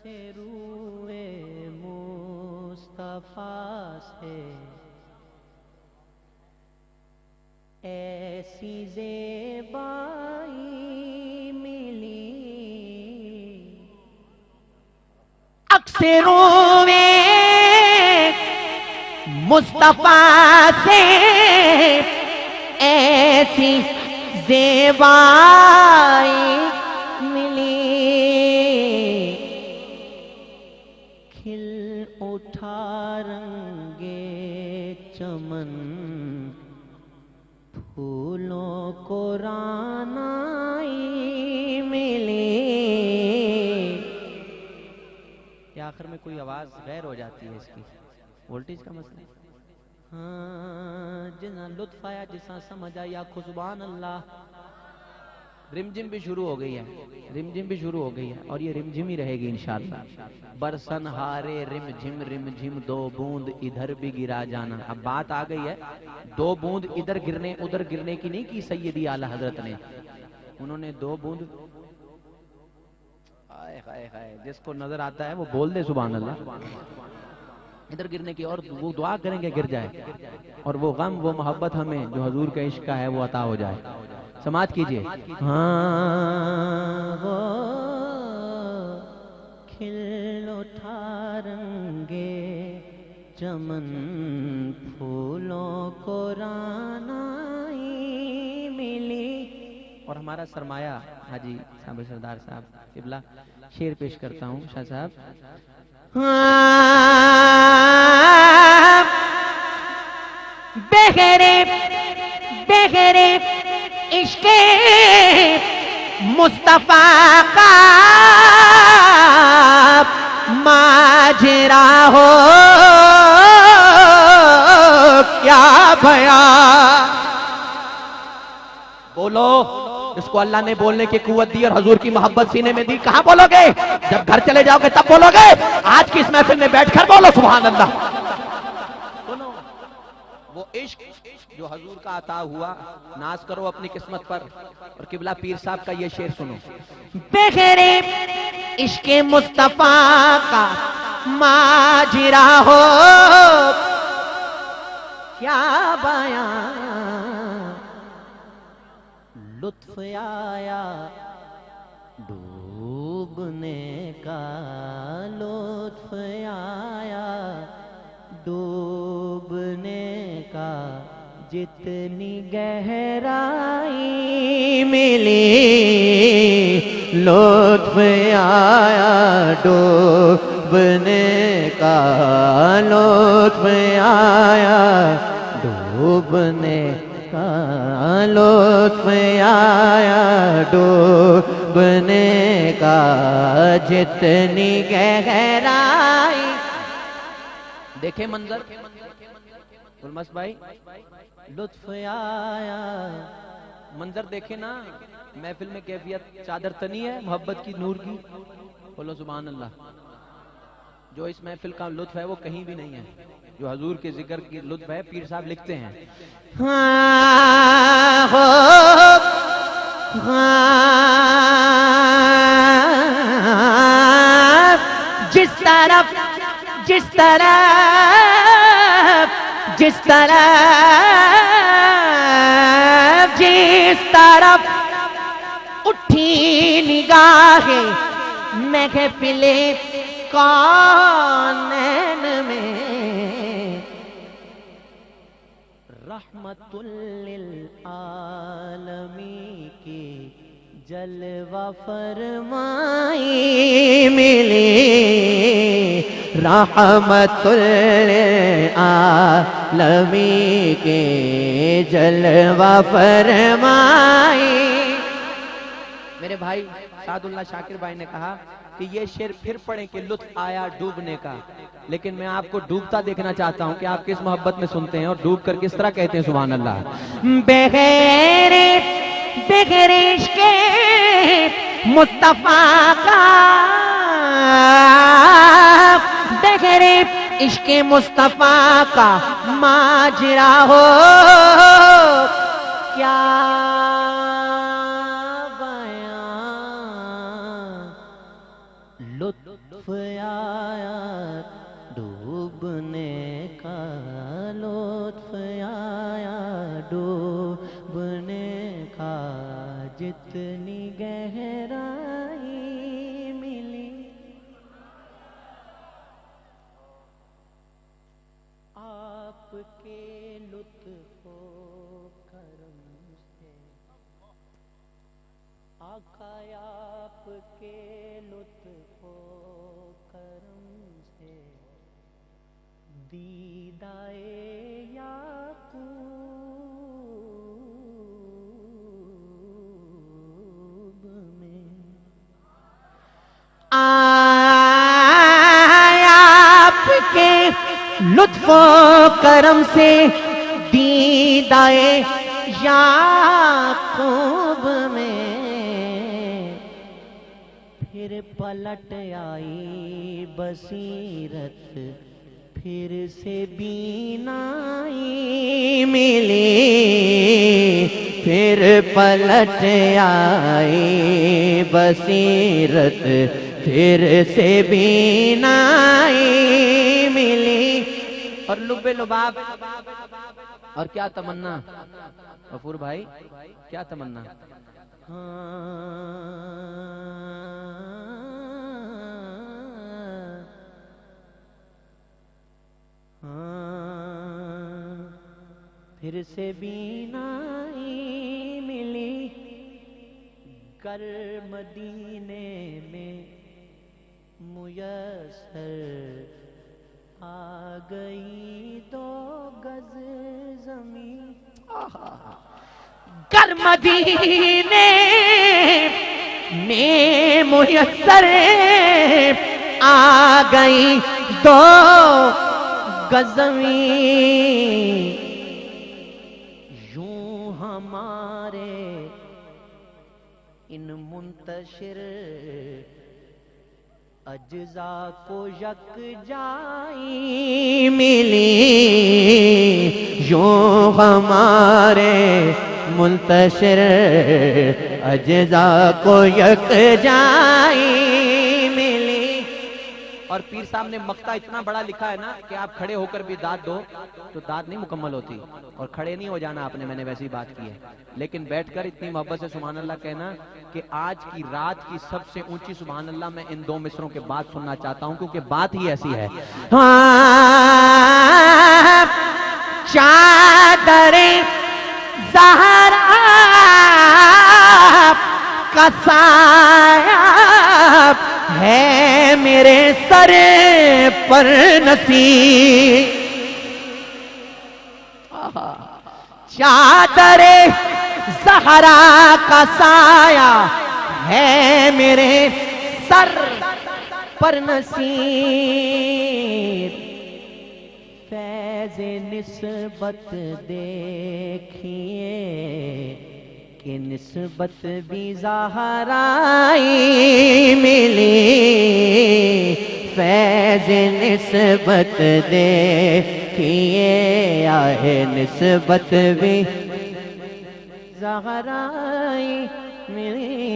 سے روئے مصطفیٰ سے ایسی زیبائی ملی، اکثر روئے مصطفیٰ سے ایسی زیبائی ملی، کھل اٹھا رنگے چمن پھولوں کو رانائی ملی۔ یہ آخر میں کوئی آواز غیر ہو جاتی ہے، اس کی وولٹیج کا مسئلہ ہے۔ ہاں جنا لطف آیا، جسا سمجھ آیا، آخو سبحان اللہ۔ رم جم بھی شروع ہو گئی ہے، رم جم بھی شروع ہو گئی ہے، اور یہ رم جم ہی رہے گی انشاءاللہ۔ برسن ہارے رم جم دو بوند ادھر بھی گرا جانا۔ اب بات آ گئی ہے، دو بوند ادھر گرنے ادھر گرنے کی نہیں کی سیدی اعلی حضرت نے، انہوں نے دو بوند، جس کو نظر آتا ہے وہ بول دے سبحان اللہ، ادھر گرنے کی، اور وہ دعا کریں گے گر جائے، اور وہ غم وہ محبت ہمیں جو حضور کے عشق کا ہے وہ عطا ہو جائے۔ سماعت کیجئے۔ ہاں وہ کھل اٹھا رنگے چمن پھولوں کو رانائی ملی۔ اور ہمارا سرمایہ حاجی صاحب سردار صاحب قبلہ، شعر پیش کرتا ہوں شاہ صاحب۔ بغیر عشق مصطفیٰ کا ماجرا ہو کیا بیان۔ بولو، اس کو اللہ نے بولنے کی قوت دی اور حضور کی محبت سینے میں دی، کہاں بولو گے؟ جب گھر چلے جاؤ گے تب بولو گے؟ آج کی اس محفل میں بیٹھ کر بولو سبحان اللہ۔ سنو، وہ عشق جو حضور کا عطا ہوا، ناز کرو اپنی قسمت پر، اور قبلہ پیر صاحب کا یہ شعر سنو۔ بغیر عشق مصطفیٰ کا ماجرا ہو کیا بیان، لطف آیا ڈوبنے کا، لطف آیا ڈوبنے کا، جتنی گہرائی ملی، لطف آیا ڈوبنے کا، لطف آیا ڈوبنے کا، لطف آیا ڈوبنے کا، جتنی گہرائی۔ دیکھیں منظر گلمس بھائی، لطف آیا، منظر دیکھیں نا، محفل میں کیفیت چادر تنی ہے محبت کی، نور کی، بولو سبحان اللہ۔ جو اس محفل کا لطف ہے وہ کہیں بھی نہیں ہے، جو حضور کے ذکر کی لطف ہے، پیر صاحب لکھتے ہیں جس طرف جس طرف جس طرف جس طرف اٹھی نگاہیں محفل کونین میں، رحمت للعالمین کی جلوہ فرمائی ملی، رحمت للعالمین کی جلوہ فرمائی۔ میرے بھائی سعد اللہ شاکر بھائی نے کہا کہ یہ شعر پھر پڑھیں کہ لطف آیا ڈوبنے کا، لیکن میں آپ کو ڈوبتا دیکھنا چاہتا ہوں کہ آپ کس محبت میں سنتے ہیں اور ڈوب کر کس طرح کہتے ہیں سبحان اللہ۔ بغیر عشق مصطفیٰ کا، بغیر عشق مصطفیٰ کا ماجرا ہو کیا بیان، لطف آیا ڈوبنے کا، لطف آیا ڈوبنے کا، جتنی گہرائی ملی آپ کے لطف و کرم سے، آقا آپ کے لطف و کرم سے، دیدائے یعقوب میں آیا، آپ کے لطف و کرم سے دیدائے یعقوب میں، پھر پلٹ آئی بصیرت، پھر سے بینائی ملی، پھر پلٹ آئی بصیرت، پھر سے بینائی ملی، اور لب لباب، اور کیا تمنا غفور بھائی، کیا تمنا؟ پھر سے بینائی ملی، گر مدینے میں میسر آ گئی 2 گز زمین، گر مدینے میں میسر آ گئی 2 گز زمین، یوں ہمارے ان منتشر اجزاء کو یکجائی ملی، یوں ہمارے منتشر اجزاء کو یکجائی ملی۔ اور پیر صاحب نے مقطع اتنا بڑا لکھا ہے نا کہ آپ کھڑے ہو کر بھی داد دو تو داد نہیں مکمل ہوتی، اور کھڑے نہیں ہو جانا آپ نے، میں نے ویسی بات کی ہے، لیکن بیٹھ کر اتنی محبت سے سبحان اللہ کہنا کہ آج کی رات کی سب سے اونچی سبحان اللہ میں ان 2 مصروں کے بعد سننا چاہتا ہوں، کیونکہ بات ہی ایسی ہے۔ چادر زہرا کا سایہ ہے میرے سر پر نصیب، چادر زہرا کا سایہ ہے میرے سر پر نصیب، فیض نسبت دیکھیے کہ نسبت بھی زہرائی ملی، فیض نسبت دیکھیے آئے نسبت بھی زہرائی ملی۔